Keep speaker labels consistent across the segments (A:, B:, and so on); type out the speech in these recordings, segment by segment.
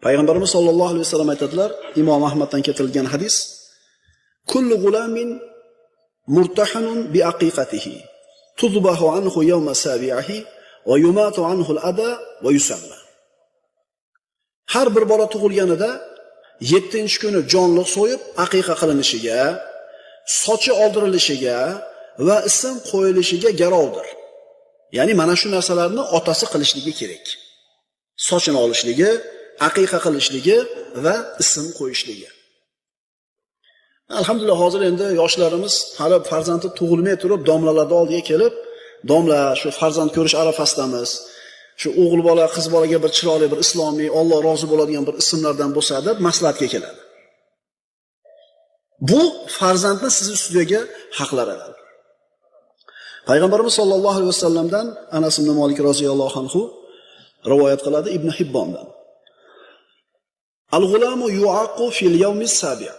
A: Payg'ambarimiz sollallohu alayhi vasallam aytadilar, Imom Ahmaddan keltirilgan hadis: "Kullu gulamin murtahanun bi aqiqatihi, tudbahu anhu yawma sabi'ihi va yumatu anhu al-ada va yusamma." Har bir bola tug'ilganida 7-kuni jonliq so'yib aqiqa qilinishiga, sochi oldirilishiga va ism qo'yilishiga garovdir. Ya'ni mana shu narsalarni otasi qilishligi kerak. Sochini olishligi, aqiqa qilishligi va ism qo'yishligi. Alhamdulillah, hozir endi yoshlarimiz hali farzandi tug'ilmay turib domlalarning oldiga kelib, domla shu farzand ko'rish arafasidamiz. Shu o'g'il bola, qiz bolaga bir chiroyli, bir islomiy, Alloh rozi bo'ladigan bir ismlardan bo'lsa deb maslahatga keladi. Bu farzandni siz ustiga haqlaridir. Payg'ambarimiz sollallohu alayhi vasallamdan Anas ibn Malik roziyallohu anhu rivoyat qiladi Ibn Hibbondan. Al-g'ulamu yu'aqu fil yawmi as-sabi'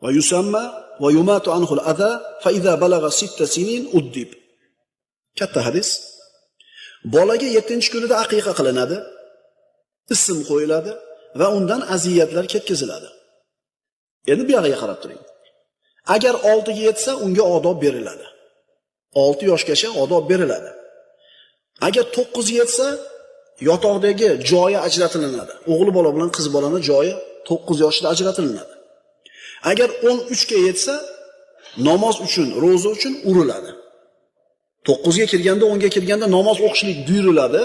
A: va yusamma va yumatu anhu al-adha fa idha balagha 6 sinin uddib. Katta hadis. Bolaga 7-kunida aqiqa qilinadi, ism qo'yiladi va undan aziyatlar ketkaziladi. Endi bu yoqqa qarab turing. Agar 6 ga yetsa, unga odob beriladi. 6 yoshgacha odob beriladi. Agar 9 ga yetsa, yotoqdagi joyi ajratilinadi. O'g'il bola bilan qiz bolaning joyi 9 yoshda ajratilinadi. Agar 13 ga yetsa, namoz uchun, ro'za uchun uriladi. 9 ga kirganda, 10 ga kirganda namoz o'qishlik buyuriladi.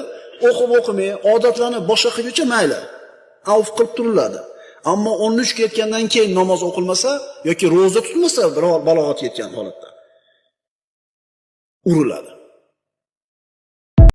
A: O'qib-o'qimay, odatlarni boshqa qilguncha mayli, avf qilib turiladi. Ammo 13 ga yetgandan keyin namoz o'qilmasa yoki ro'za tutilmasa, biror balog'at yetgan holatda uriladi.